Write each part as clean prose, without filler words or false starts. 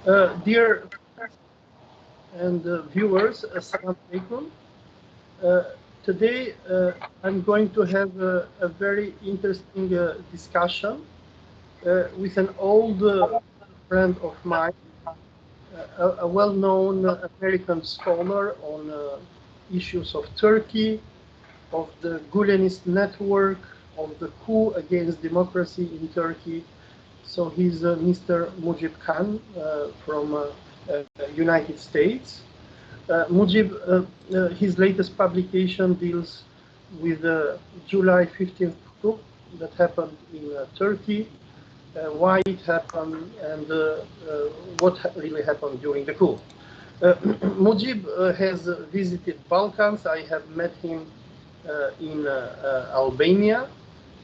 Dear and viewers, Assalamu alaikum. Today I'm going to have a very interesting discussion with an old friend of mine, a well-known American scholar on issues of Turkey, of the Gulenist network, of the coup against democracy in Turkey. So he's Mr. Mujeeb Khan from United States. Mujeeb, his latest publication deals with the July 15th coup that happened in Turkey, why it happened, and what really happened during the coup. Mujeeb has visited Balkans. I have met him in Albania,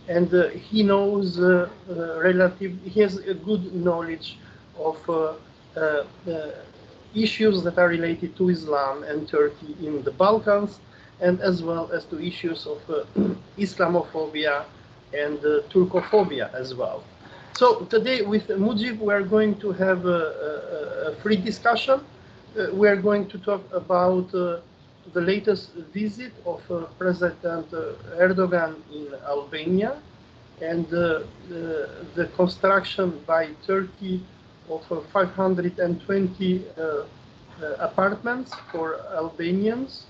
and he knows he has a good knowledge of issues that are related to Islam and Turkey in the Balkans, and as well as to issues of Islamophobia and Turkophobia as well. So today with Mujeeb, we are going to have a free discussion. We are going to talk about the latest visit of President Erdogan in Albania and the construction by Turkey of 520 apartments for Albanians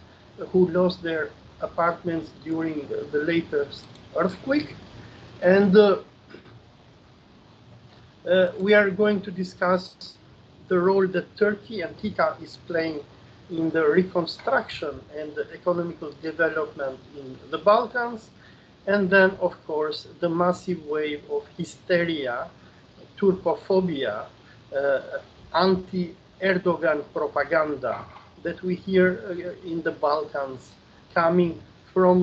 who lost their apartments during the latest earthquake. And we are going to discuss the role that Turkey and TICA is playing in the reconstruction and the economical development in the Balkans, and then, of course, the massive wave of hysteria, Turkophobia, anti-Erdogan propaganda that we hear in the Balkans coming from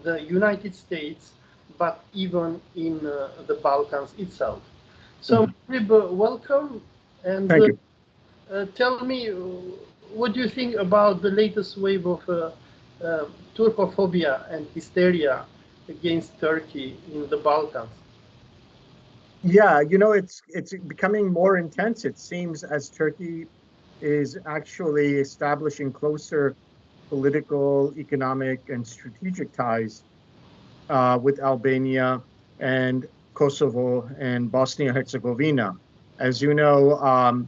the United States, but even in the Balkans itself. So, welcome, and thank you. Tell me, what do you think about the latest wave of Turkophobia and hysteria against Turkey in the Balkans? Yeah, you know, it's becoming more intense, it seems, as Turkey is actually establishing closer political, economic, and strategic ties with Albania and Kosovo and Bosnia-Herzegovina. As you know,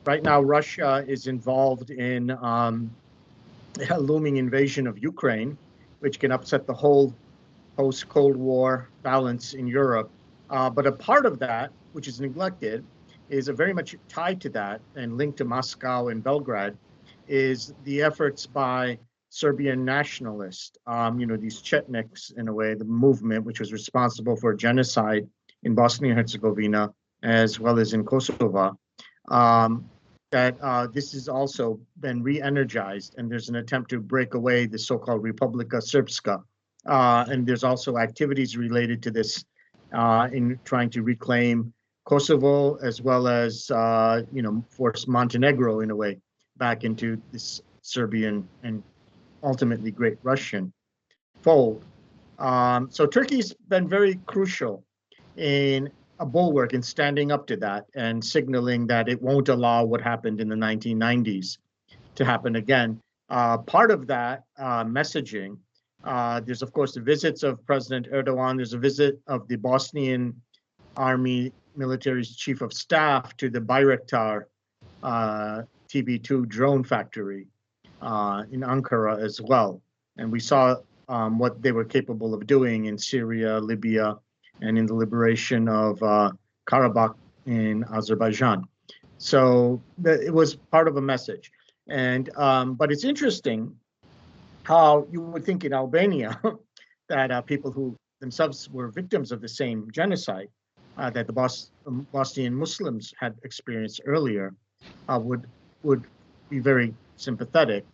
right now Russia is involved in a looming invasion of Ukraine, which can upset the whole post-Cold War balance in Europe. But a part of that, which is neglected, is very much tied to that and linked to Moscow and Belgrade, is the efforts by Serbian nationalists, these Chetniks, in a way, the movement which was responsible for genocide in Bosnia-Herzegovina, as well as in Kosovo, that this has also been re-energized, and there's an attempt to break away the so-called Republika Srpska. And there's also activities related to this in trying to reclaim Kosovo, as well as, force Montenegro, in a way, back into this Serbian and ultimately Great Russian fold. So Turkey's been very crucial in a bulwark in standing up to that and signaling that it won't allow what happened in the 1990s to happen again. Part of that messaging, there's of course the visits of President Erdogan. There's a visit of the Bosnian Army military's chief of staff to the Bayraktar TB2 drone factory in Ankara as well. And we saw what they were capable of doing in Syria, Libya, and in the liberation of Karabakh in Azerbaijan. So it was part of a message. And but it's interesting how you would think in Albania that people who themselves were victims of the same genocide that the Bosnian Muslims had experienced earlier would be very sympathetic.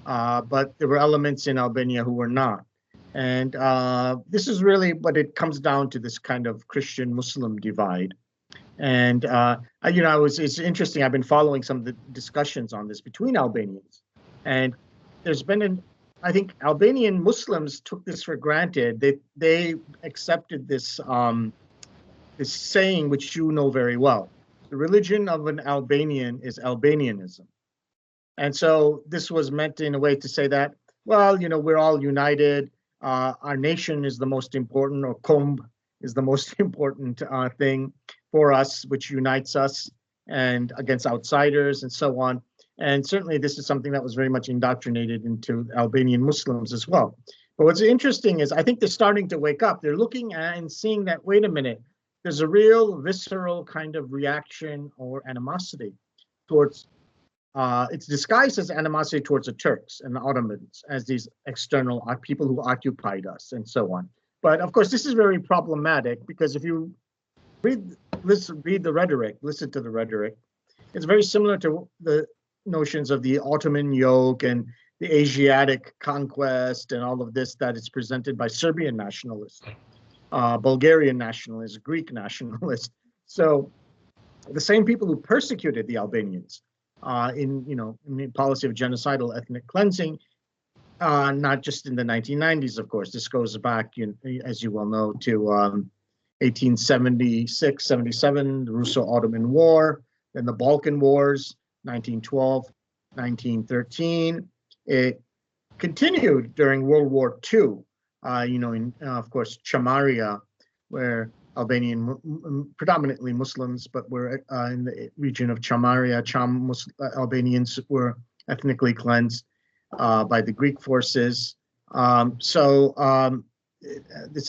But there were elements in Albania who were not. And this is really what it comes down to, this kind of Christian-Muslim divide. And, it's interesting. I've been following some of the discussions on this between Albanians. And there's been I think Albanian Muslims took this for granted. They accepted this, this saying, which you know very well, The religion of an Albanian is Albanianism. And so this was meant in a way to say that, well, we're all united. Our nation is the most important, or Komb is the most important thing for us, which unites us and against outsiders and so on. And certainly this is something that was very much indoctrinated into Albanian Muslims as well. But what's interesting is I think they're starting to wake up. They're looking at and seeing that, wait a minute, there's a real visceral kind of reaction or animosity towards, it's disguised as animosity towards the Turks and the Ottomans as these external people who occupied us and so on. But of course, this is very problematic because if you read the rhetoric, listen to the rhetoric, it's very similar to the notions of the Ottoman yoke and the Asiatic conquest and all of this that is presented by Serbian nationalists, Bulgarian nationalists, Greek nationalists. So the same people who persecuted the Albanians in the policy of genocidal ethnic cleansing, not just in the 1990s, of course. This goes back, as you well know, to 1876, 77, the Russo-Ottoman War, then the Balkan Wars, 1912, 1913. It continued during World War II, of course, Chamaria, where predominantly Muslims, but were in the region of Chamaria, Albanians were ethnically cleansed by the Greek forces. This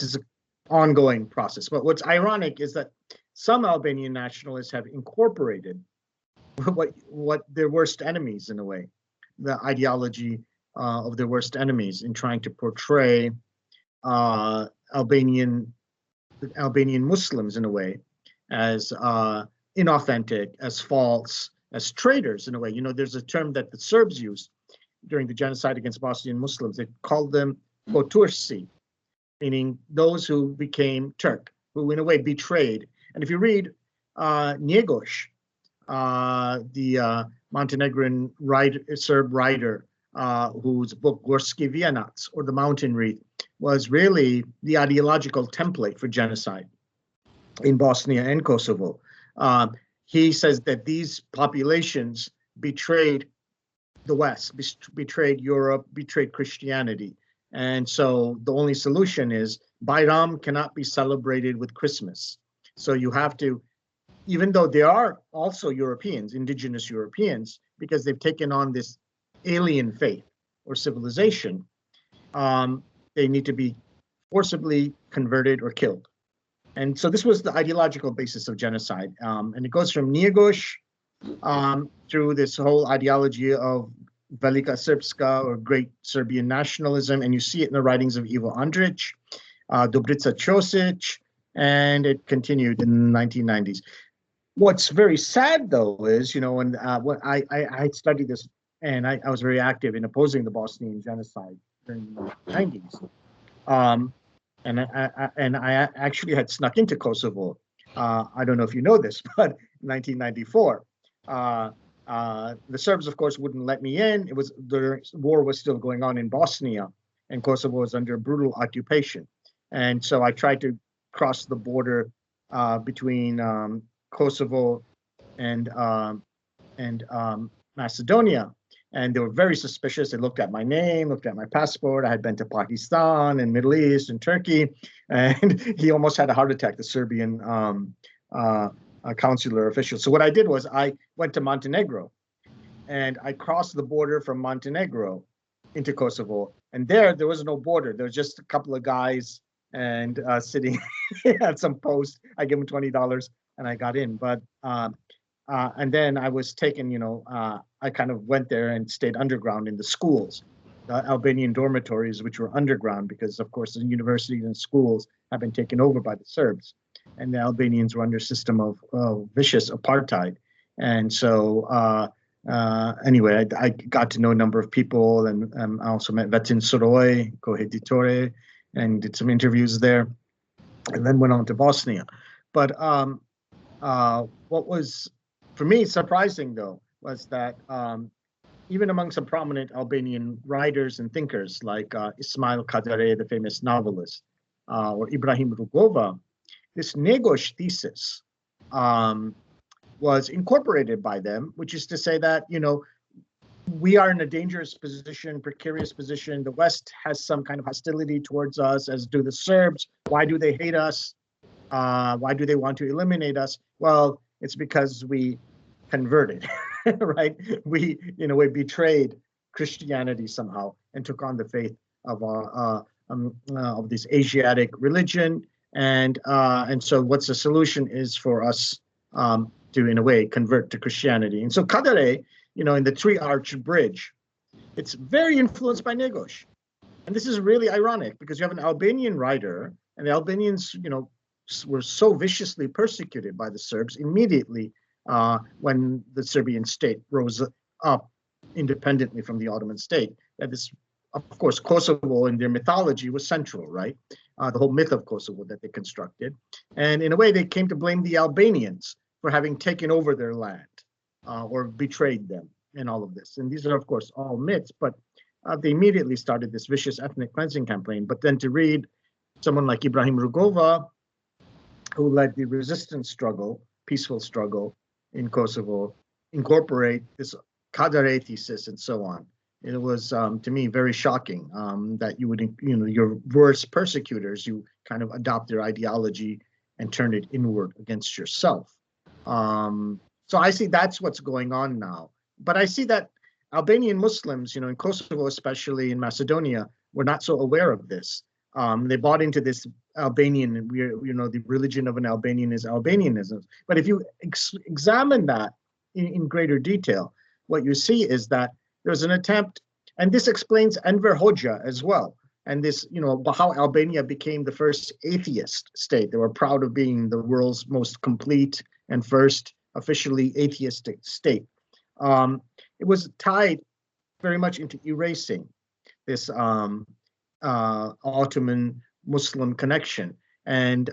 is an ongoing process. But what's ironic is that some Albanian nationalists have incorporated what their worst enemies, in a way, the ideology of their worst enemies in trying to portray Albanian Muslims in a way as inauthentic, as false, as traitors in a way. There's a term that the Serbs used during the genocide against Bosnian Muslims. They called them Potursi, meaning those who became Turk, who in a way betrayed. And if you read Njegoš, the Montenegrin Serb writer, whose book Gorski Vijenac, or The Mountain Wreath, was really the ideological template for genocide in Bosnia and Kosovo. He says that these populations betrayed the West, betrayed Europe, betrayed Christianity. And so the only solution is Bayram cannot be celebrated with Christmas. So you have to, even though they are also Europeans, indigenous Europeans, because they've taken on this alien faith or civilization, they need to be forcibly converted or killed. And so this was the ideological basis of genocide. And it goes from Njegoš through this whole ideology of Velika Srpska, or Great Serbian Nationalism. And you see it in the writings of Ivo Andrić, Dobrica Ćosić, and it continued in the 1990s. What's very sad, though, is, when I studied this, and I was very active in opposing the Bosnian genocide during the 90s. And I actually had snuck into Kosovo. I don't know if you know this, but in 1994, the Serbs, of course, wouldn't let me in. The war was still going on in Bosnia, and Kosovo was under brutal occupation. And so I tried to cross the border between Kosovo and Macedonia. And they were very suspicious. They looked at my name, looked at my passport. I had been to Pakistan and Middle East and Turkey. And he almost had a heart attack, the Serbian consular official. So what I did was I went to Montenegro, and I crossed the border from Montenegro into Kosovo. And there was no border. There was just a couple of guys and sitting at some post. I gave them $20 and I got in. But and then I was taken, I kind of went there and stayed underground in the schools, the Albanian dormitories, which were underground because, of course, the universities and schools have been taken over by the Serbs. And the Albanians were under a system of vicious apartheid. And so anyway, I got to know a number of people, and I also met Vetin Soroi, co-editore, and did some interviews there, and then went on to Bosnia. But what was, for me, surprising, though, was that even among some prominent Albanian writers and thinkers like Ismail Kadare, the famous novelist, or Ibrahim Rugova, this Njegoš thesis was incorporated by them, which is to say that, we are in a dangerous position, precarious position. The West has some kind of hostility towards us, as do the Serbs. Why do they hate us? Why do they want to eliminate us? Well, it's because we converted, right? We, in a way, betrayed Christianity somehow and took on the faith of this Asiatic religion. And so what's the solution is for us to, in a way, convert to Christianity. And so Kadare, in the three-arched bridge, it's very influenced by Negosh. And this is really ironic because you have an Albanian writer, and the Albanians, were so viciously persecuted by the Serbs immediately when the Serbian state rose up independently from the Ottoman state. That is, of course, Kosovo in their mythology was central, right? The whole myth of Kosovo that they constructed. And in a way, they came to blame the Albanians for having taken over their land or betrayed them in all of this. And these are, of course, all myths, but they immediately started this vicious ethnic cleansing campaign. But then to read someone like Ibrahim Rugova, who led the resistance struggle, peaceful struggle in Kosovo, incorporate this Kadare thesis and so on. It was, to me, very shocking that you would, your worst persecutors, you kind of adopt their ideology and turn it inward against yourself. So I see that's what's going on now. But I see that Albanian Muslims, in Kosovo, especially in Macedonia, were not so aware of this. They bought into this Albanian, the religion of an Albanian is Albanianism. But if you examine that in greater detail, what you see is that there's an attempt, and this explains Enver Hoxha as well. And this, how Albania became the first atheist state. They were proud of being the world's most complete and first officially atheistic state. It was tied very much into erasing this Ottoman Muslim connection and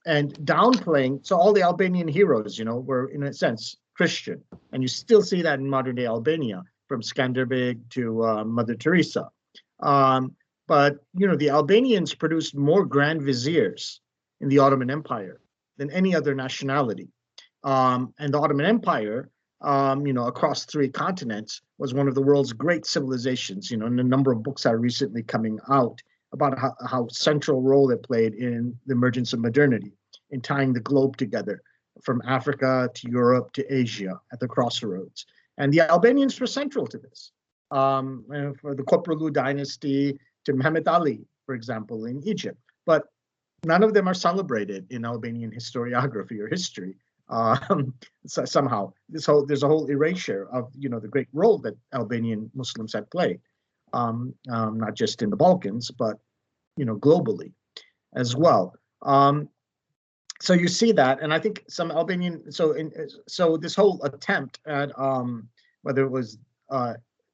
downplaying. So all the Albanian heroes, were in a sense Christian, and you still see that in modern day Albania, from Skanderbeg to Mother Teresa. But the Albanians produced more grand viziers in the Ottoman Empire than any other nationality. And the Ottoman Empire, across 3 continents, was one of the world's great civilizations. And a number of books are recently coming out about how central role it played in the emergence of modernity, in tying the globe together from Africa to Europe to Asia at the crossroads. And the Albanians were central to this. For the Koprulu dynasty to Muhammad Ali, for example, in Egypt. But none of them are celebrated in Albanian historiography or history. So somehow there's a whole erasure of the great role that Albanian Muslims had played, not just in the Balkans, but globally as well. So you see that, and I think some Albanian. So this whole attempt at whether it was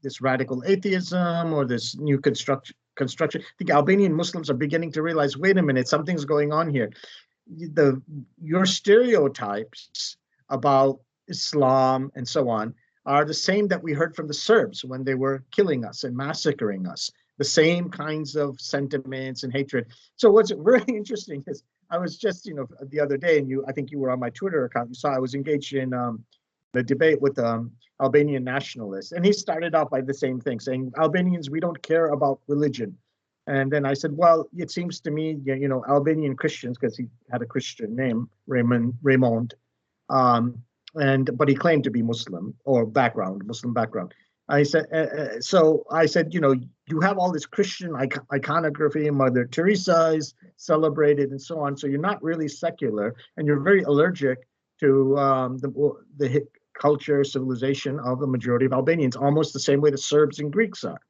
this radical atheism or this new construction. I think Albanian Muslims are beginning to realize, wait a minute, something's going on here. Your stereotypes about Islam and so on are the same that we heard from the Serbs when they were killing us and massacring us. The same kinds of sentiments and hatred. So what's very interesting is I was just, the other day, and I think you were on my Twitter account. You saw I was engaged in the debate with Albanian nationalists, and he started off by the same thing, saying Albanians, we don't care about religion. And then I said, well, it seems to me, Albanian Christians, because he had a Christian name, Raymond, but he claimed to be Muslim or Muslim background. I said, you have all this Christian iconography, Mother Teresa is celebrated and so on. So you're not really secular, and you're very allergic to the culture, civilization of the majority of Albanians, almost the same way the Serbs and Greeks are.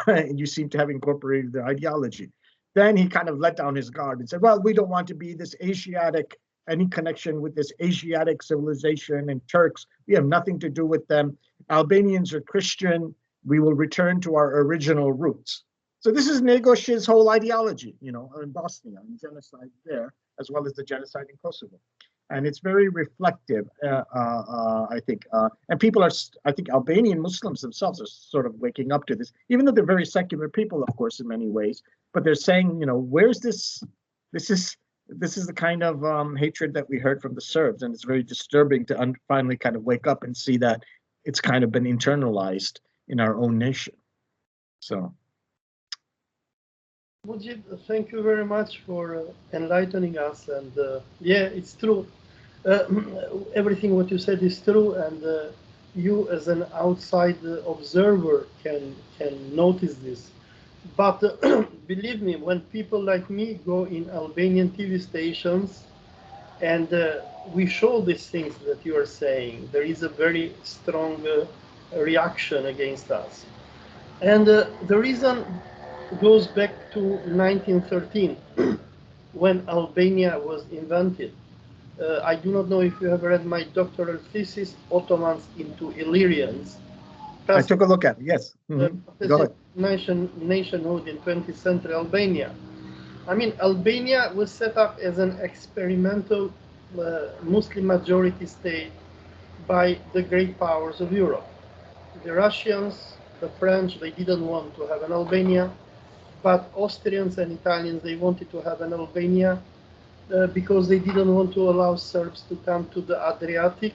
And you seem to have incorporated their ideology. Then he kind of let down his guard and said, well, we don't want to be this Asiatic, any connection with this Asiatic civilization and Turks. We have nothing to do with them. Albanians are Christian. We will return to our original roots. So this is Negosh's whole ideology, in Bosnia, and genocide there, as well as the genocide in Kosovo. And it's very reflective, I think. And people are, I think Albanian Muslims themselves are sort of waking up to this, even though they're very secular people, of course, in many ways. But they're saying, where's this? This is this is the kind of hatred that we heard from the Serbs, and it's very disturbing to finally kind of wake up and see that it's kind of been internalized in our own nation. So, Mujeeb, thank you very much for enlightening us. And yeah, it's true. Everything what you said is true, and you as an outside observer can notice this. But believe me, when people like me go in Albanian TV stations and we show these things that you are saying, there is a very strong reaction against us. And the reason goes back to 1913, when Albania was invented. I do not know if you have read my doctoral thesis, Ottomans into Illyrians. I took a look at it, yes. Go ahead. Nationhood in 20th century Albania. I mean, Albania was set up as an experimental Muslim majority state by the great powers of Europe. The Russians, the French, they didn't want to have an Albania, but Austrians and Italians, they wanted to have an Albania because they didn't want to allow Serbs to come to the Adriatic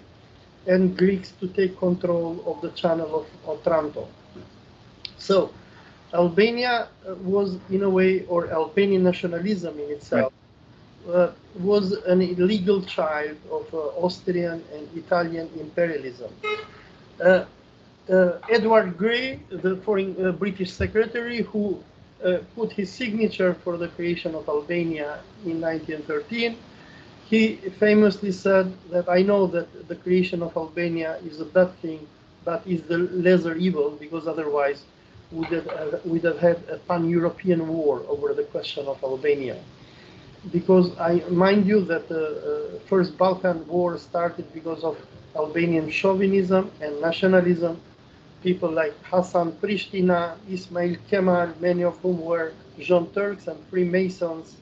and Greeks to take control of the channel of Otranto. So Albania was, in a way, or Albanian nationalism in itself, was an illegal child of Austrian and Italian imperialism. Edward Grey, the foreign British secretary, who put his signature for the creation of Albania in 1913, he famously said that I know that the creation of Albania is a bad thing, but is the lesser evil, because otherwise we'd have had a pan-European war over the question of Albania. Because I mind you that the first Balkan war started because of Albanian chauvinism and nationalism. People like Hasan Prishtina, Ismail Kemal, many of whom were Jean Turks and Freemasons,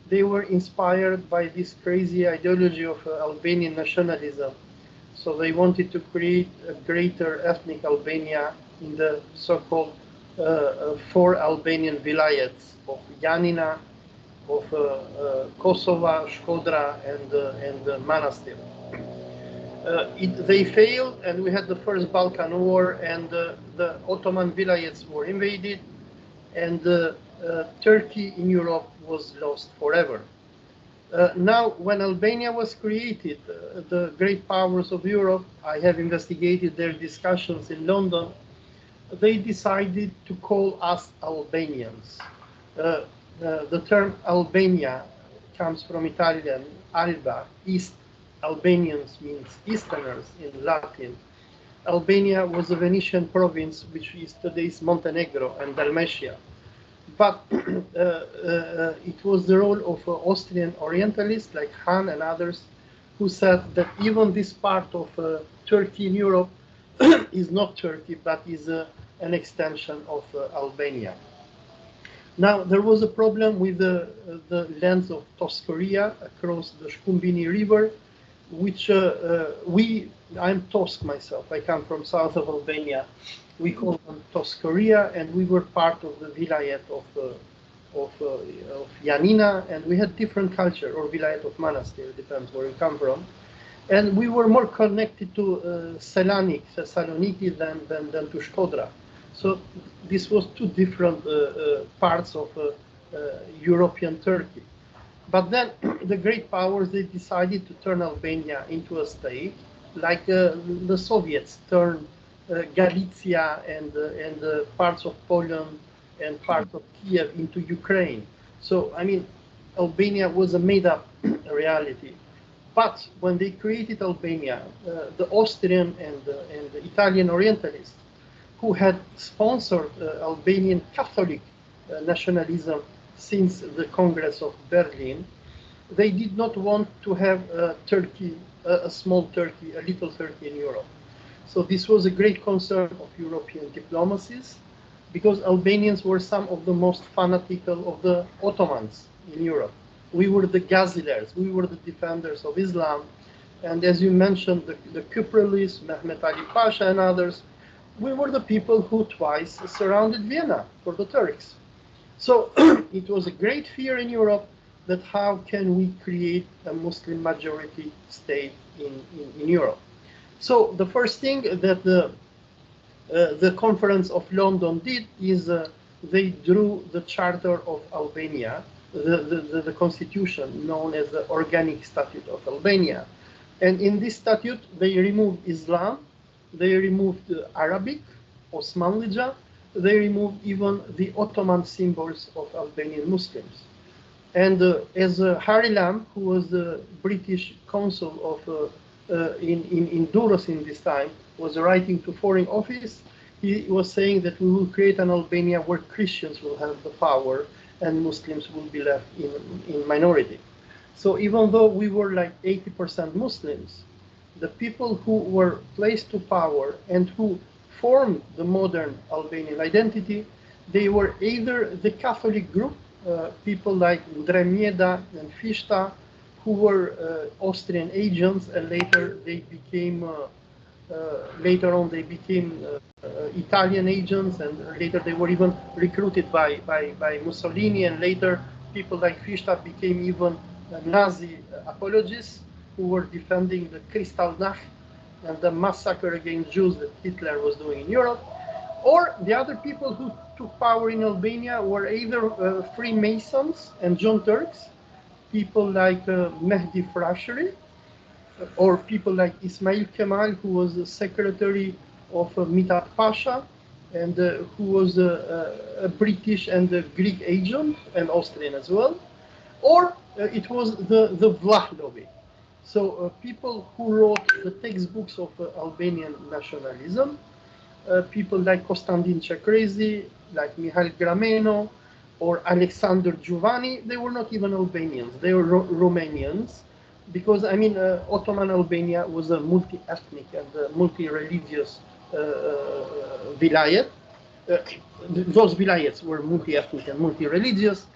they were inspired by this crazy ideology of Albanian nationalism. So they wanted to create a greater ethnic Albania in the so-called 4 Albanian vilayets of Yanina, of Kosovo, Shkodra, and Manastir. They failed, and we had the first Balkan War, and the Ottoman vilayets were invaded, and Turkey in Europe was lost forever. Now, when Albania was created, the great powers of Europe, I have investigated their discussions in London, they decided to call us Albanians. The term Albania comes from Italian, Alba, East. Albanians means Easterners in Latin. Albania was a Venetian province, which is today's Montenegro and Dalmatia. But it was the role of Austrian Orientalists like Han and others who said that even this part of Turkey in Europe is not Turkey, but is an extension of Albania. Now, there was a problem with the lands of Toskoria across the Shkumbini River, which I'm Tosk myself, I come from south of Albania. We call them Toskoria, and we were part of the vilayet of Yanina, and we had different culture, or vilayet of Manastir, depends where you come from. And we were more connected to Thessaloniki than to Shkodra. So this was two different parts of European Turkey. But then the great powers, they decided to turn Albania into a state, like the Soviets turned Galicia and parts of Poland and parts of Kiev into Ukraine. So, I mean, Albania was a made-up reality. But when they created Albania, the Austrian and the Italian Orientalists, who had sponsored Albanian Catholic nationalism since the Congress of Berlin, they did not want to have Turkey, a small Turkey, a little Turkey in Europe. So this was a great concern of European diplomacies, because Albanians were some of the most fanatical of the Ottomans in Europe. We were the Gazilers, we were the defenders of Islam, and as you mentioned, the Kyprilis, Mehmet Ali Pasha and others, we were the people who twice surrounded Vienna for the Turks. So it was a great fear in Europe that how can we create a Muslim majority state in Europe. So the first thing that the Conference of London did is they drew the Charter of Albania, the constitution known as the Organic Statute of Albania. And in this statute, they removed Islam, they removed Arabic, Osmanlija, they removed even the Ottoman symbols of Albanian Muslims. And as Harry Lamb, who was the British consul of in Duros in this time, was writing to Foreign Office, he was saying that we will create an Albania where Christians will have the power and Muslims will be left in minority. So even though we were like 80% Muslims, the people who were placed to power and who formed the modern Albanian identity, they were either the Catholic group, people like Dremieda and Fishta, who were Austrian agents, and later they became Italian agents, and later they were even recruited by Mussolini, and later people like Fishta became even Nazi apologists who were defending the Kristallnacht and the massacre against Jews that Hitler was doing in Europe. Or the other people who took power in Albania were either Freemasons and John Turks, people like Mehdi Frasheri, or people like Ismail Kemal, who was the secretary of Mithat Pasha, and who was a British and a Greek agent, and Austrian as well. Or it was the Vlah lobby. So people who wrote the textbooks of Albanian nationalism, people like Konstantin Čekrezi, like Mihail Grameno, or Alexander Giovanni, they were not even Albanians, they were Romanians, because I mean, Ottoman Albania was a multi-ethnic and multi-religious vilayet. Those vilayets were multi-ethnic and multi-religious.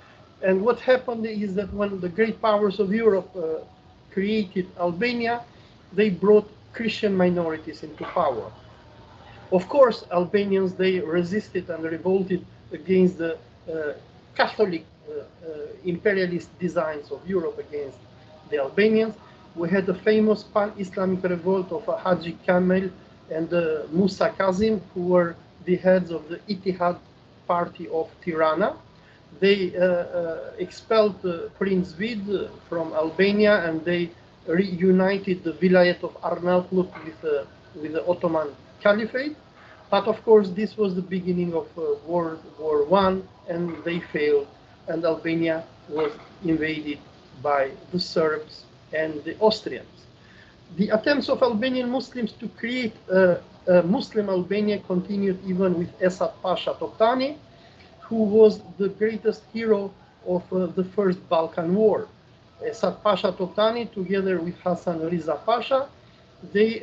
And what happened is that when the great powers of Europe created Albania, they brought Christian minorities into power. Of course, Albanians, they resisted and revolted against the Catholic imperialist designs of Europe against the Albanians. We had the famous pan-Islamic revolt of Haji Kamel and Musa Kazim, who were the heads of the Ittihad party of Tirana. They expelled Prince Wied from Albania, and they reunited the vilayet of Arnavutluk with the Ottoman Caliphate. But of course, this was the beginning of World War I, and they failed, and Albania was invaded by the Serbs and the Austrians. The attempts of Albanian Muslims to create a Muslim Albania continued even with Esad Pasha Toptani, who was the greatest hero of the First Balkan War. Esad Pasha Toptani, together with Hasan Riza Pasha, they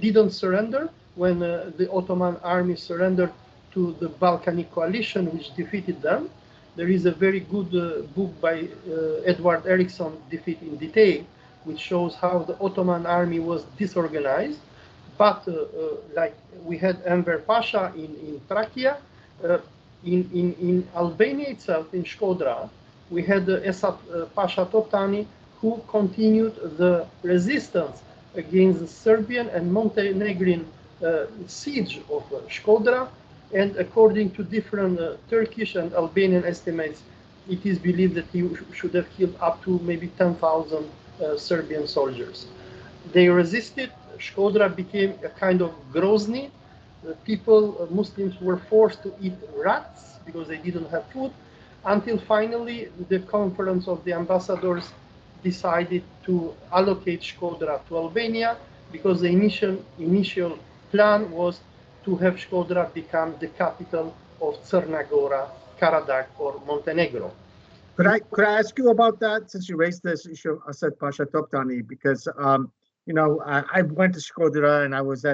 didn't surrender when the Ottoman army surrendered to the Balkanic coalition, which defeated them. There is a very good book by Edward Eriksson, Defeat in Detail, which shows how the Ottoman army was disorganized. But like we had Enver Pasha in Thracia, in Albania itself, in Shkodra, we had Esad Pasha Toptani, who continued the resistance against the Serbian and Montenegrin siege of Shkodra. And according to different Turkish and Albanian estimates, it is believed that he should have killed up to maybe 10,000 Serbian soldiers. They resisted. Shkodra became a kind of Grozny. People, Muslims, were forced to eat rats because they didn't have food, until finally the conference of the ambassadors decided to allocate Shkodra to Albania, because the initial plan was to have Shkodra become the capital of Crna Gora, Karadak, or Montenegro. Could I ask you about that, since you raised this issue of Esad Pasha Toptani? Because you know, I went to Shkodra and I was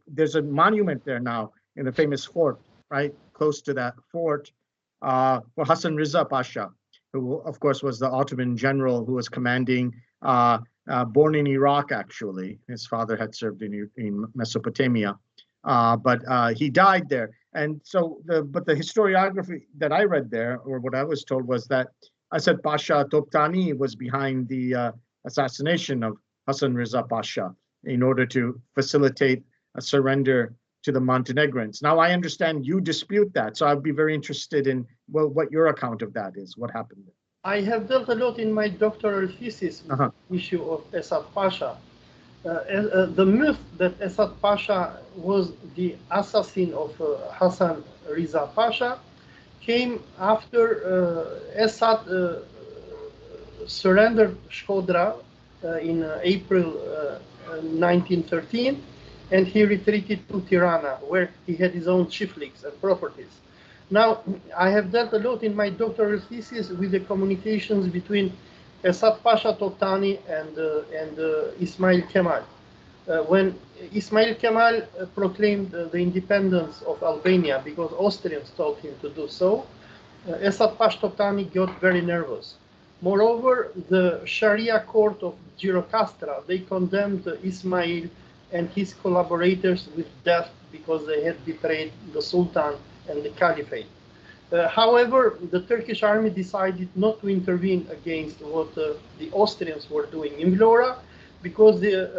there's a monument there now in the famous fort, right, close to that fort, for Hasan Riza Pasha, who of course was the Ottoman general who was commanding, born in Iraq actually. His father had served in Mesopotamia, but he died there. And so, but the historiography that I read there, or what I was told, was that Esad Pasha Toptani was behind the assassination of Hassan Reza Pasha in order to facilitate a surrender to the Montenegrins. Now, I understand you dispute that, so I'd be very interested in what your account of that is, what happened there. I have dealt a lot in my doctoral thesis with the issue of Esad Pasha. The myth that Esad Pasha was the assassin of Hassan Reza Pasha came after Esad surrendered Shkodra in April 1913, and he retreated to Tirana, where he had his own chiefliks and properties. Now, I have dealt a lot in my doctoral thesis with the communications between Essad Pasha Toptani and Ismail Kemal. When Ismail Kemal proclaimed the independence of Albania because Austrians told him to do so, Essad Pasha Toptani got very nervous. Moreover, the Sharia court of Girocastra, they condemned Ismail and his collaborators with death because they had betrayed the Sultan and the Caliphate. However, the Turkish army decided not to intervene against what the Austrians were doing in Vlora, because the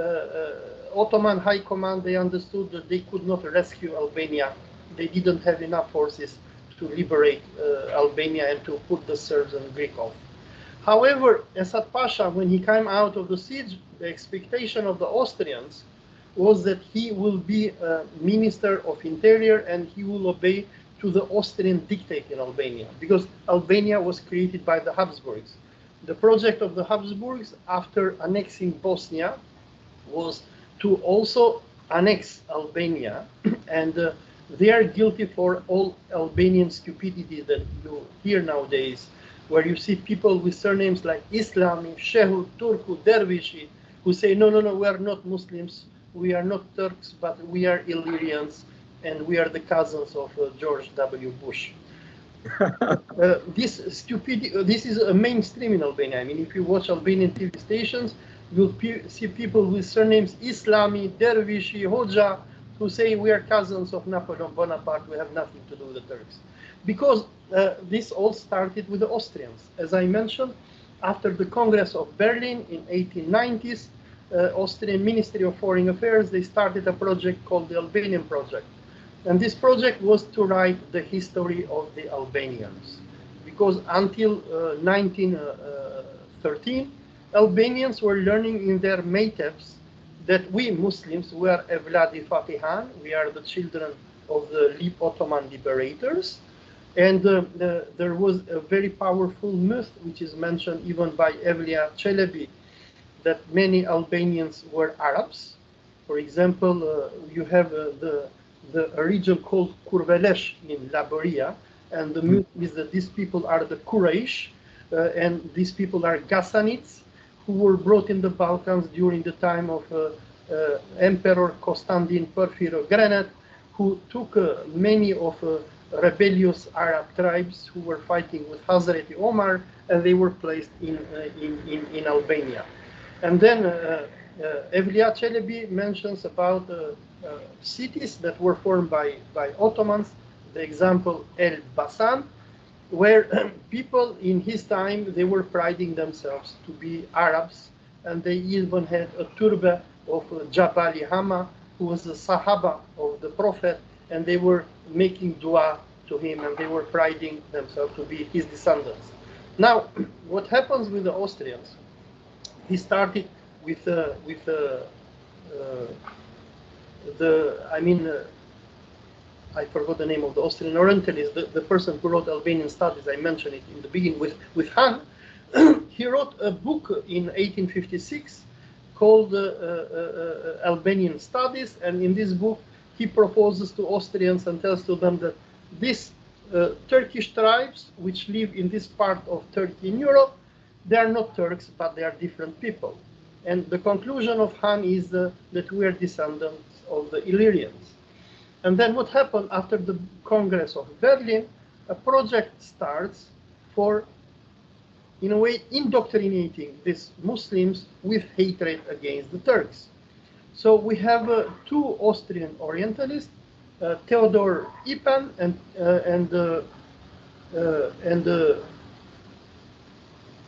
Ottoman High Command, they understood that they could not rescue Albania. They didn't have enough forces to liberate Albania and to put the Serbs and Greek off. However, Esad Pasha, when he came out of the siege, the expectation of the Austrians was that he will be a minister of interior and he will obey to the Austrian dictate in Albania, because Albania was created by the Habsburgs. The project of the Habsburgs after annexing Bosnia was to also annex Albania, and they are guilty for all Albanian stupidity that you hear nowadays, where you see people with surnames like Islami, Shehu, Turku, Dervishi, who say, no, we are not Muslims, we are not Turks, but we are Illyrians, and we are the cousins of George W. Bush. This stupidity, this is a mainstream in Albania. I mean, if you watch Albanian TV stations, you'll see people with surnames Islami, Dervishi, Hoxha, who say we are cousins of Napoleon Bonaparte, we have nothing to do with the Turks. Because this all started with the Austrians. As I mentioned, after the Congress of Berlin in 1890s, Austrian Ministry of Foreign Affairs, they started a project called the Albanian Project. And this project was to write the history of the Albanians. Because until 1913, Albanians were learning in their mehtapes that we Muslims were Evladi Fatihan, we are the children of the Ottoman liberators. And there was a very powerful myth, which is mentioned even by Evliya Çelebi, that many Albanians were Arabs. For example, you have the region called Kurvelesh in Laboria, and the myth is that these people are the Quraysh, and these people are Ghassanids, who were brought in the Balkans during the time of Emperor Constantine Porphyro Granet, who took many of rebellious Arab tribes who were fighting with Hazreti Omar, and they were placed in Albania. And then Evliya Çelebi mentions about cities that were formed by Ottomans, the example El Basan, where people in his time, they were priding themselves to be Arabs, and they even had a turba of Jabali Hama, who was a Sahaba of the Prophet, and they were making dua to him, and they were priding themselves to be his descendants. Now, what happens with the Austrians? He started with I forgot the name of the Austrian Orientalist, the person who wrote Albanian Studies, I mentioned it in the beginning, with Han. He wrote a book in 1856 called Albanian Studies, and in this book he proposes to Austrians and tells to them that these Turkish tribes which live in this part of Turkey in Europe, they are not Turks, but they are different people. And the conclusion of Han is that we are descendants of the Illyrians. And then what happened after the Congress of Berlin, a project starts for, in a way, indoctrinating these Muslims with hatred against the Turks. So we have two Austrian Orientalists, Theodor Ipan and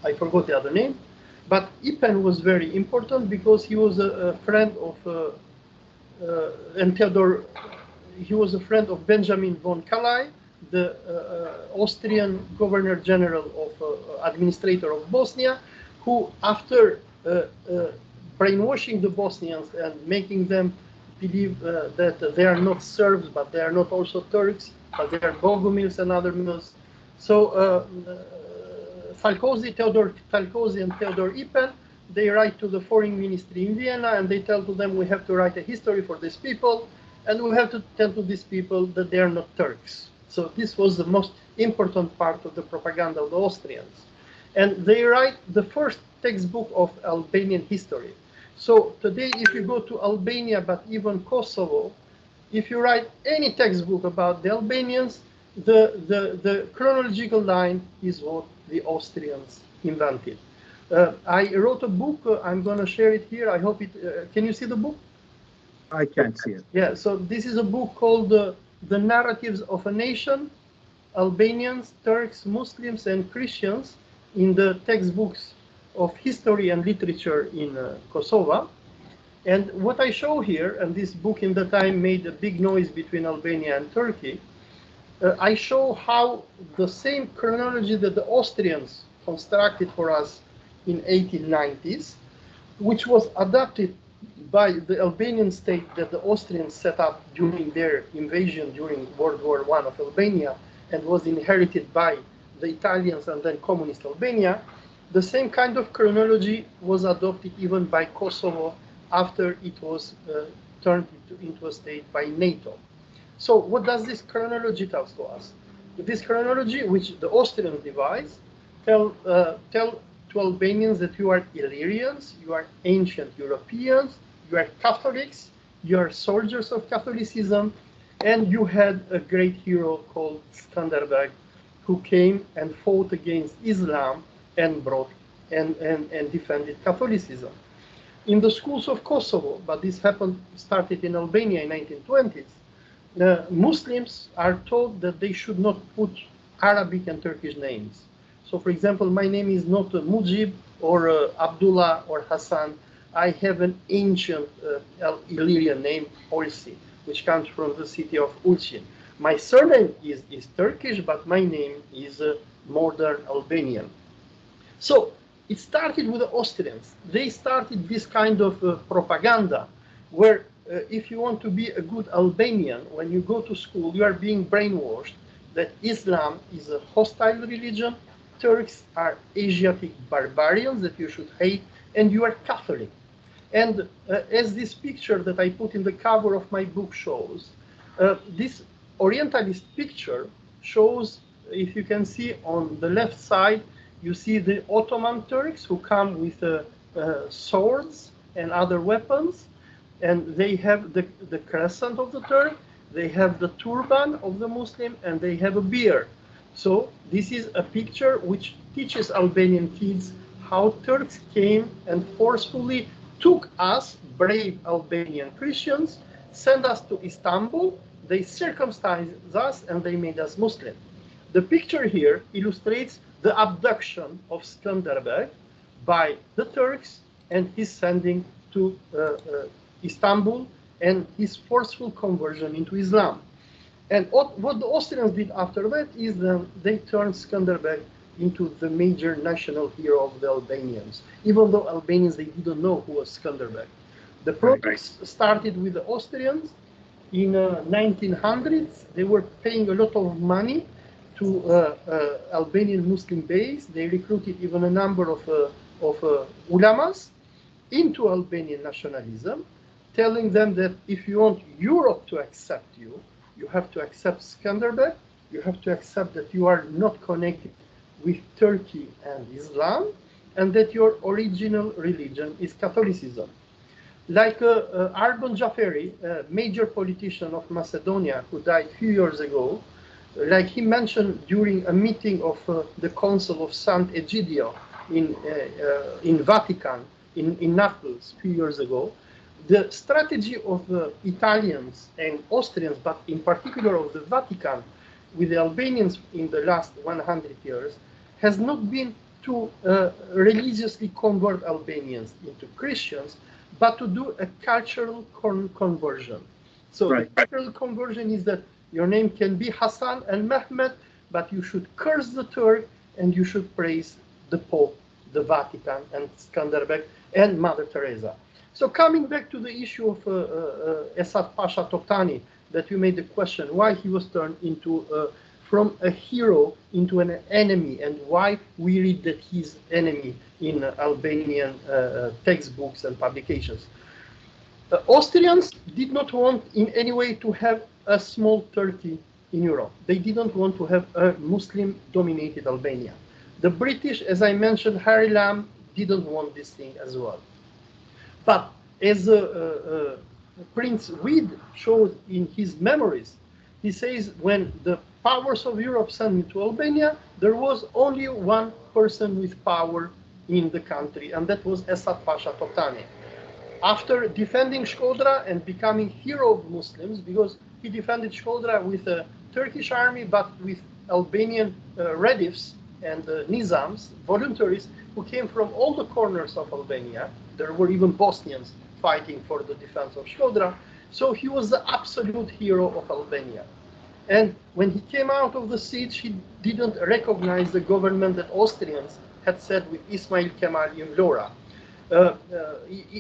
I forgot the other name. But Ipen was very important because he was a friend of and Theodore. He was a friend of Benjamin von Kalai, the Austrian Governor General of Administrator of Bosnia, who, after brainwashing the Bosnians and making them believe that they are not Serbs, but they are not also Turks, but they are Bogomils and other Mils. So Theodore Falkozy and Theodore Ipen, they write to the foreign ministry in Vienna and they tell to them, we have to write a history for these people and we have to tell to these people that they are not Turks. So this was the most important part of the propaganda of the Austrians. And they write the first textbook of Albanian history. So today, if you go to Albania, but even Kosovo, if you write any textbook about the Albanians, the chronological line is what the Austrians invented. I wrote a book. I'm going to share it here. I hope it. Can you see the book? I can't see it. Yeah. So this is a book called "The Narratives of a Nation: Albanians, Turks, Muslims, and Christians in the textbooks of history and literature in Kosovo." And what I show here, and this book in the time made a big noise between Albania and Turkey, I show how the same chronology that the Austrians constructed for us in 1890s, which was adopted by the Albanian state that the Austrians set up during their invasion during World War I of Albania and was inherited by the Italians and then communist Albania, the same kind of chronology was adopted even by Kosovo after it was turned into a state by NATO. So what does this chronology tell to us? This chronology, which the Austrians devised, tell to Albanians that you are Illyrians, you are ancient Europeans, you are Catholics, you are soldiers of Catholicism, and you had a great hero called Skanderbeg, who came and fought against Islam and defended Catholicism. In the schools of Kosovo, but this started in Albania in 1920s, the Muslims are told that they should not put Arabic and Turkish names. So, for example, my name is not Mujeeb or Abdullah or Hassan. I have an ancient Illyrian name, Olsi, which comes from the city of Ulcin. My surname is Turkish, but my name is modern Albanian. So it started with the Austrians. They started this kind of propaganda where if you want to be a good Albanian, when you go to school, you are being brainwashed that Islam is a hostile religion, Turks are Asiatic barbarians that you should hate, and you are Catholic. And as this picture that I put in the cover of my book shows, this Orientalist picture shows, if you can see on the left side, you see the Ottoman Turks who come with swords and other weapons, and they have the crescent of the Turk, they have the turban of the Muslim, and they have a beard. So this is a picture which teaches Albanian kids how Turks came and forcefully took us, brave Albanian Christians, sent us to Istanbul, they circumcised us, and they made us Muslim. The picture here illustrates the abduction of Skanderbeg by the Turks and his sending to Istanbul and his forceful conversion into Islam. And what the Austrians did after that is that they turned Skanderbeg into the major national hero of the Albanians, even though Albanians, they didn't know who was Skanderbeg. The protests started with the Austrians in 1900s. They were paying a lot of money to Albanian Muslim base. They recruited even a number of ulamas into Albanian nationalism, telling them that if you want Europe to accept you, you have to accept Skanderbeg, you have to accept that you are not connected with Turkey and Islam, and that your original religion is Catholicism. Like Argon Jaferi, a major politician of Macedonia who died a few years ago, like he mentioned during a meeting of the Council of Sant Egidio in Vatican, in Naples a few years ago, the strategy of the Italians and Austrians, but in particular of the Vatican, with the Albanians in the last 100 years, has not been to religiously convert Albanians into Christians, but to do a cultural conversion. So the cultural conversion is that your name can be Hassan and Mehmet, but you should curse the Turk and you should praise the Pope, the Vatican, and Skanderbeg, and Mother Teresa. So coming back to the issue of Esad Pasha Toptani, that you made the question, why he was turned into from a hero into an enemy, and why we read that he's enemy in Albanian textbooks and publications. The Austrians did not want in any way to have a small Turkey in Europe. They didn't want to have a Muslim-dominated Albania. The British, as I mentioned, Harry Lamb, didn't want this thing as well. But as Prince Wied showed in his memories, he says when the powers of Europe sent me to Albania, there was only one person with power in the country, and that was Esad Pasha Toptani. After defending Shkodra and becoming hero of Muslims, because he defended Shkodra with a Turkish army, but with Albanian redifs and nizams, voluntaries, who came from all the corners of Albania. There were even Bosnians fighting for the defense of Shkodra. So he was the absolute hero of Albania. And when he came out of the siege, he didn't recognize the government that Austrians had set with Ismail Kemal in Vlora.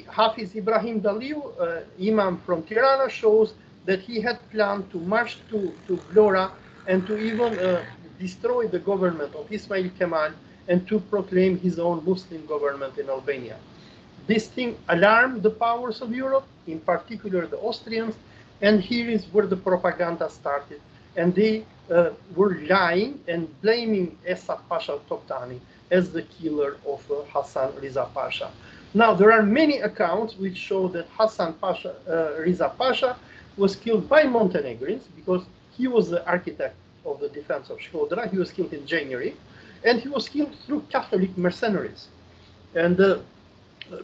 Hafiz Ibrahim Daliu, Imam from Tirana, shows that he had planned to march to Vlora and to even destroy the government of Ismail Kemal and to proclaim his own Muslim government in Albania. This thing alarmed the powers of Europe, in particular the Austrians, and here is where the propaganda started. And they were lying and blaming Esad Pasha Toptani as the killer of Hassan Riza Pasha. Now, there are many accounts which show that Hassan Pasha, Riza Pasha was killed by Montenegrins because he was the architect of the defense of Shkodra. He was killed in January, and he was killed through Catholic mercenaries. And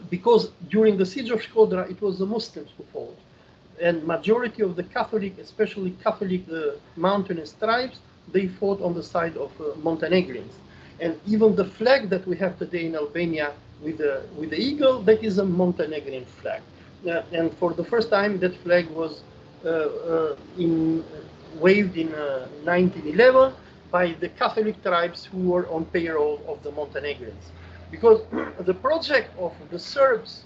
because during the siege of Shkodra, it was the Muslims who fought. And majority of the Catholic, especially Catholic mountainous tribes, they fought on the side of Montenegrins. And even the flag that we have today in Albania with the eagle, that is a Montenegrin flag. And for the first time, that flag was waved in 1911 by the Catholic tribes who were on payroll of the Montenegrins. Because the project of the Serbs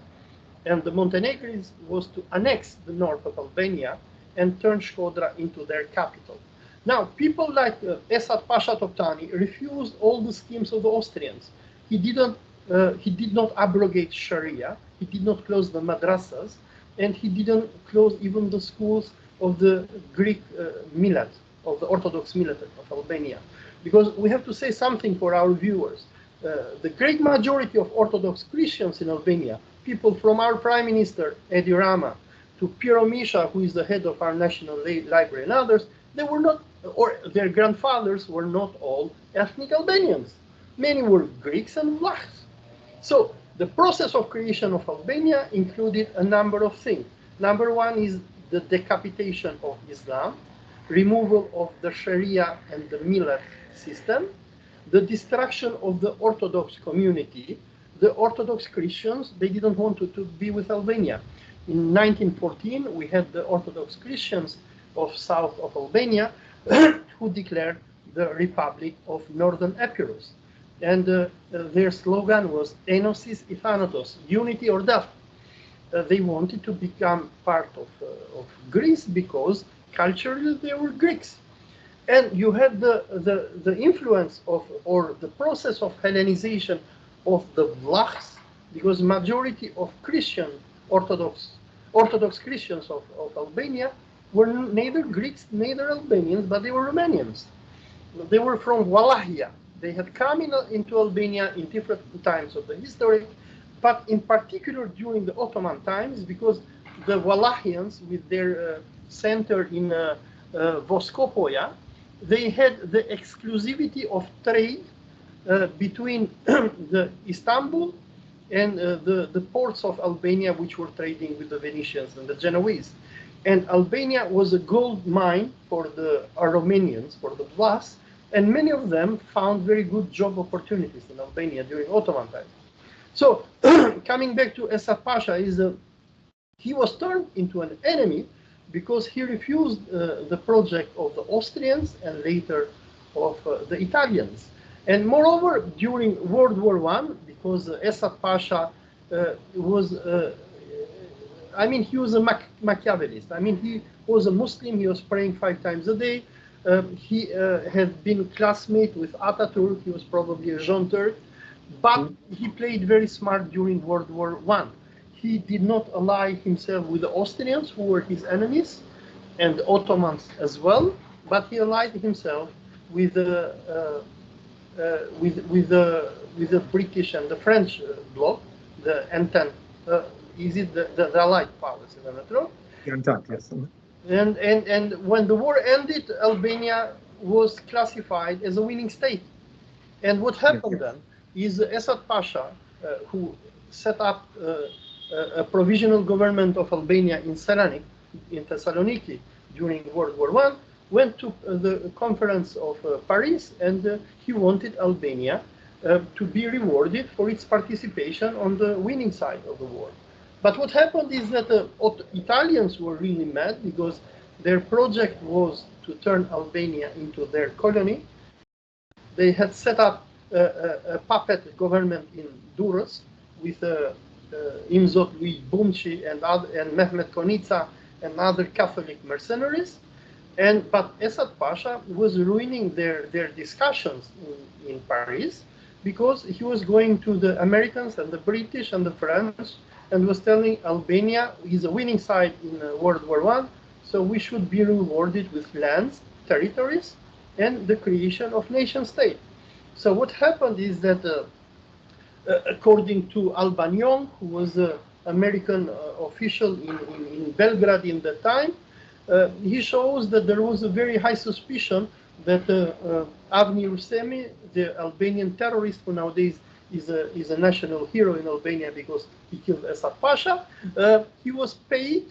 and the Montenegrins was to annex the north of Albania and turn Shkodra into their capital. Now, people like Esad Pasha Toptani refused all the schemes of the Austrians. He did not abrogate Sharia, he did not close the madrasas, and he didn't close even the schools of the Greek millet, of the Orthodox millet of Albania. Because we have to say something for our viewers. The great majority of Orthodox Christians in Albania, people from our Prime Minister, Edi Rama, to Piero Misha, who is the head of our National Library, and others, they were not, or their grandfathers were not all ethnic Albanians. Many were Greeks and Vlachs. So the process of creation of Albania included a number of things. Number one is the decapitation of Islam, removal of the Sharia and the Millet system, the destruction of the Orthodox community. The Orthodox Christians, they didn't want to be with Albania. In 1914, we had the Orthodox Christians of south of Albania who declared the Republic of Northern Epirus. And their slogan was Enosis Ithanatos, unity or death. They wanted to become part of Greece because culturally they were Greeks. And you had the influence of, or the process of Hellenization of the Vlachs, because majority of Christian Orthodox Christians of Albania were neither Greeks, neither Albanians, but they were Romanians. They were from Wallachia. They had come into Albania in different times of the history, but in particular during the Ottoman times, because the Wallachians, with their center in Voskopoja, they had the exclusivity of trade between the Istanbul and the ports of Albania, which were trading with the Venetians and the Genoese. And Albania was a gold mine for the Aromanians, for the Vlachs, and many of them found very good job opportunities in Albania during Ottoman time. So coming back to Esad Pasha, he was turned into an enemy because he refused the project of the Austrians and later of the Italians. And moreover, during World War I, because Esad Pasha was, he was a Machiavellist. He was a Muslim, he was praying 5 times a day. He had been classmate with Ataturk, he was probably a Jean Turk, but he played very smart during World War I. He did not ally himself with the Austrians, who were his enemies, and the Ottomans as well, but he allied himself with the British and the French bloc, the Entente. Is it the Allied powers? The Entente, yes. And when the war ended, Albania was classified as a winning state. And what happened then is Esad Pasha, who set up a provisional government of Albania in Thessaloniki during World War I, went to the conference of Paris, and he wanted Albania to be rewarded for its participation on the winning side of the war. But what happened is that the Italians were really mad because their project was to turn Albania into their colony. They had set up a puppet government in Durrës with Imzot Louis Bumci and Mehmet Konica and other Catholic mercenaries. But Esad Pasha was ruining their discussions in Paris because he was going to the Americans and the British and the French and was telling Albania is a winning side in World War I, so we should be rewarded with lands, territories, and the creation of nation state. So what happened is that according to Albanian, who was an American official in Belgrade in that time, he shows that there was a very high suspicion that Avni Rusemi, the Albanian terrorist who nowadays is a national hero in Albania because he killed Esad Pasha, he was paid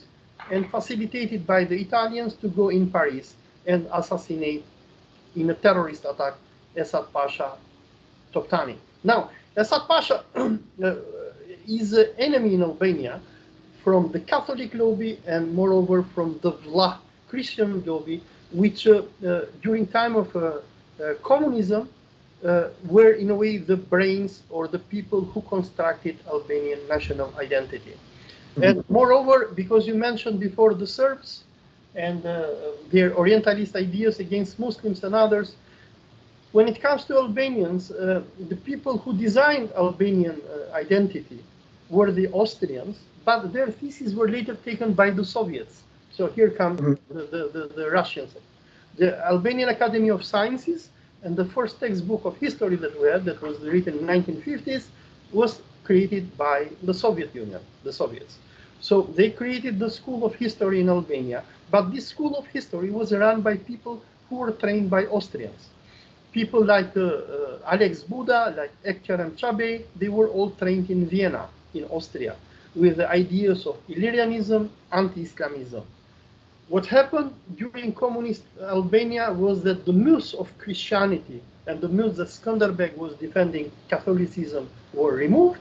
and facilitated by the Italians to go in Paris and assassinate in a terrorist attack Essad Pasha Toptani. Now, Essad Pasha is an enemy in Albania from the Catholic lobby and moreover from the Vlah Christian lobby, which during time of communism were in a way the brains or the people who constructed Albanian national identity. And moreover, because you mentioned before the Serbs and their Orientalist ideas against Muslims and others, when it comes to Albanians, the people who designed Albanian identity were the Austrians, but their theses were later taken by the Soviets. So here come the Russians. The Albanian Academy of Sciences and the first textbook of history that we had, that was written in the 1950s, was created by the Soviet Union, the Soviets. So they created the School of History in Albania, but this School of History was run by people who were trained by Austrians. People like Alex Buda, like Ekkerem Chabe, they were all trained in Vienna, in Austria, with the ideas of Illyrianism, anti-Islamism. What happened during communist Albania was that the myths of Christianity and the myths that Skanderbeg was defending Catholicism were removed,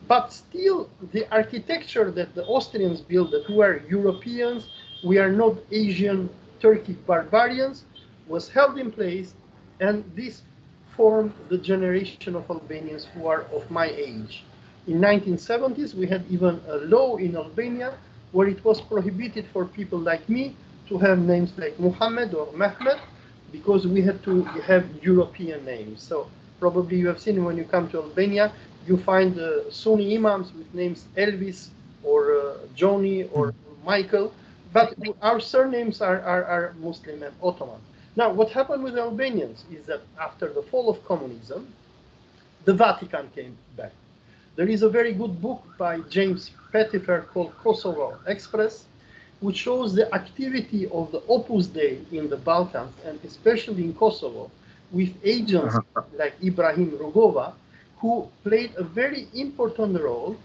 but still the architecture that the Austrians built, that we are Europeans, we are not Asian Turkic barbarians, was held in place, and this formed the generation of Albanians who are of my age. In 1970s, we had even a law in Albania where it was prohibited for people like me to have names like Muhammad or Mehmet, because we had to have European names. So probably you have seen when you come to Albania, you find Sunni imams with names Elvis or Johnny or Michael, but our surnames are Muslim and Ottoman. Now, what happened with the Albanians is that after the fall of communism, the Vatican came back. There is a very good book by James Pettifer called Kosovo Express, which shows the activity of the Opus Dei in the Balkans, and especially in Kosovo, with agents like Ibrahim Rugova, who played a very important role.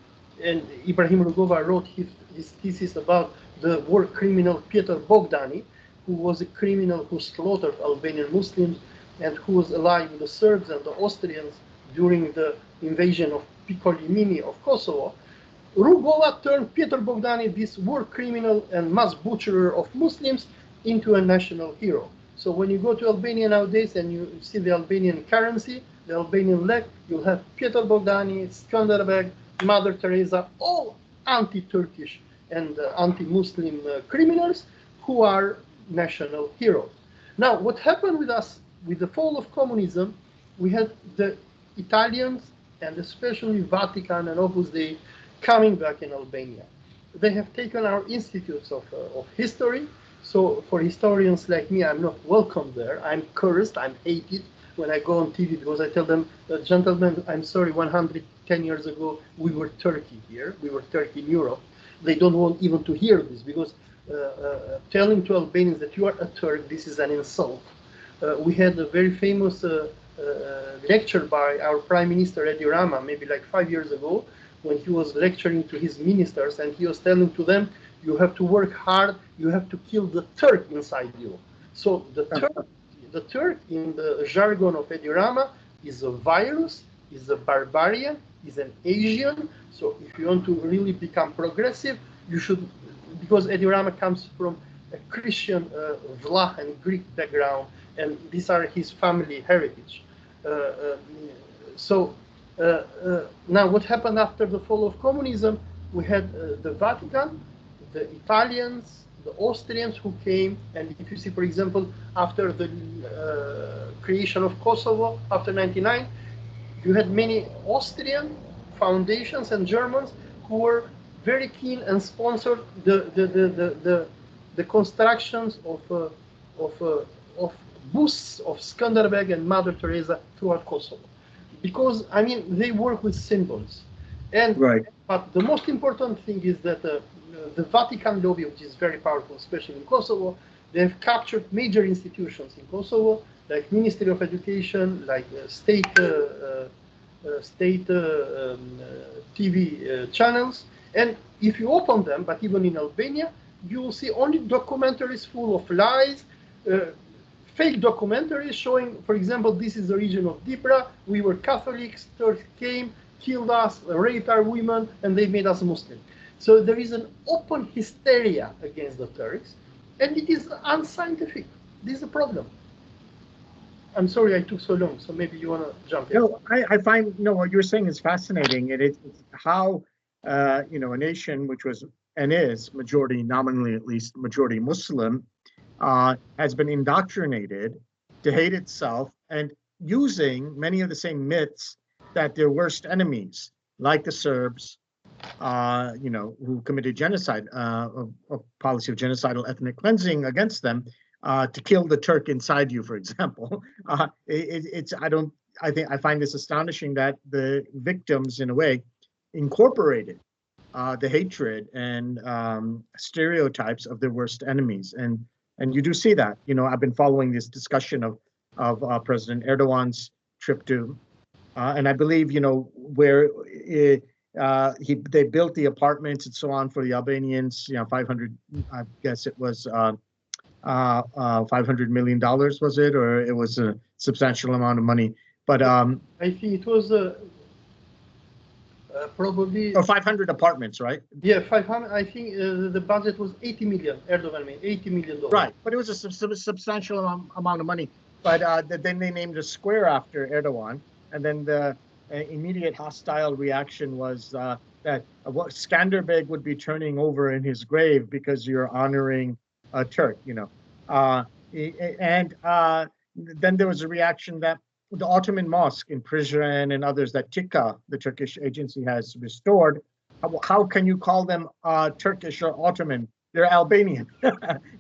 And Ibrahim Rugova wrote his thesis about the war criminal Peter Bogdani, who was a criminal who slaughtered Albanian Muslims and who was allied with the Serbs and the Austrians during the invasion of Piccolimini of Kosovo, Rugova turned Peter Bogdani, this war criminal and mass butcherer of Muslims, into a national hero. So when you go to Albania nowadays and you see the Albanian currency, the Albanian leg, you'll have Peter Bogdani, Skanderbeg, Mother Teresa, all anti-Turkish and anti-Muslim criminals who are national heroes. Now, what happened with us, with the fall of communism, we had the Italians and especially Vatican and Opus Dei coming back in Albania. They have taken our institutes of history. So for historians like me, I'm not welcome there. I'm cursed, I'm hated when I go on TV because I tell them, gentlemen, I'm sorry, 110 years ago, we were Turkey here. We were Turkey in Europe. They don't want even to hear this because telling to Albanians that you are a Turk, this is an insult. We had a very famous lecture by our Prime Minister, Edi Rama, maybe like 5 years ago, when he was lecturing to his ministers and he was telling to them, you have to work hard, you have to kill the Turk inside you. So the Turk in the jargon of Edi Rama is a virus, is a barbarian, is an Asian. So if you want to really become progressive, you should, because Edi Rama comes from a Christian Vlah and Greek background, and these are his family heritage. Now what happened after the fall of communism? We had the Vatican, the Italians, the Austrians who came, and if you see, for example, after the creation of Kosovo, after '99, you had many Austrian foundations and Germans who were very keen and sponsored the constructions of busts of Skanderbeg and Mother Teresa throughout Kosovo, because I mean they work with symbols, and right. But the most important thing is that the Vatican lobby, which is very powerful, especially in Kosovo, they have captured major institutions in Kosovo, like Ministry of Education, like state TV channels. And if you open them, but even in Albania, you will see only documentaries full of lies, fake documentaries showing, for example, this is the region of Dibra, we were Catholics, Turks came, killed us, raped our women, and they made us Muslim. So there is an open hysteria against the Turks, and it is unscientific. This is a problem. I'm sorry I took so long, so maybe you want to jump in. No, I find, no, what you're saying is fascinating. It's how, a nation which was and is majority, nominally at least, majority Muslim, has been indoctrinated to hate itself and using many of the same myths that their worst enemies, like the Serbs, who committed genocide, a policy of genocidal ethnic cleansing against them, to kill the Turk inside you, for example. I find this astonishing that the victims, in a way, incorporated the hatred and stereotypes of their worst enemies, and you do see that. I've been following this discussion of President Erdogan's trip to, and I believe where they built the apartments and so on for the Albanians. 500, I guess it was $500 million, was it, or it was a substantial amount of money? But I think it was probably, or 500 apartments, right? Yeah, 500. I think the budget was 80 million. Erdogan made $80 million. Right, but it was a substantial amount of money. But then they named a square after Erdogan, and then the immediate hostile reaction was that Skanderbeg would be turning over in his grave because you're honoring a Turk, and then there was a reaction that the Ottoman mosque in Prizren and others that TİKA, the Turkish agency, has restored, how can you call them Turkish or Ottoman? They're Albanian,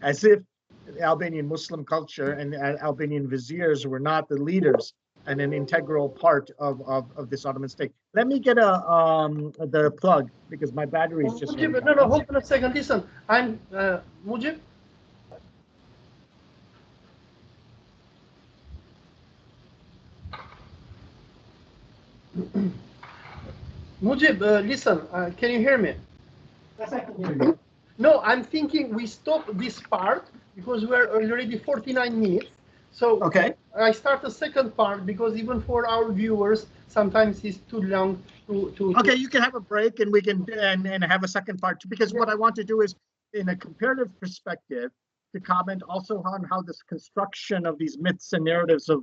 as if the Albanian Muslim culture and Albanian viziers were not the leaders and an integral part of this Ottoman state. Let me get the plug because my battery is just. Mujeeb, no, hold on a second. Listen, I'm Mujeeb. Mujeeb, listen, can you hear me? Yes, I can hear you. No, I'm thinking we stop this part because we're already 49 minutes. So Okay. I start the second part because even for our viewers, sometimes it's too long to Okay, you can have a break and we can and have a second part too, because what I want to do is, in a comparative perspective, to comment also on how this construction of these myths and narratives of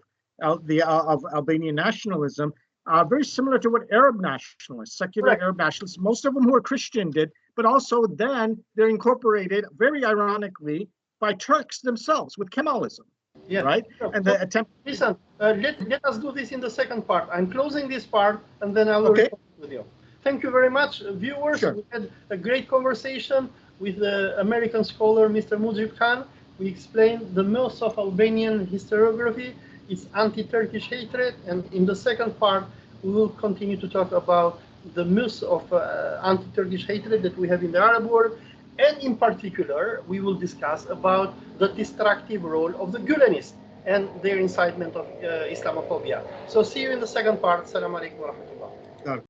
Albanian nationalism are very similar to what Arab nationalists, secular Correct. Arab nationalists, most of them who are Christian did, but also then they're incorporated, very ironically, by Turks themselves with Kemalism. Yeah. Right? Sure. And the attempt. Listen, let us do this in the second part. I'm closing this part and then I will report with you. Thank you very much, viewers. Sure. We had a great conversation with the American scholar, Mr. Mujeeb Khan. We explained the myths of Albanian historiography, its anti-Turkish hatred, and in the second part, we will continue to talk about the myths of anti-Turkish hatred that we have in the Arab world. And in particular, we will discuss about the destructive role of the Gulenists and their incitement of Islamophobia. So see you in the second part. Assalamu alaikum wa rahmatullah.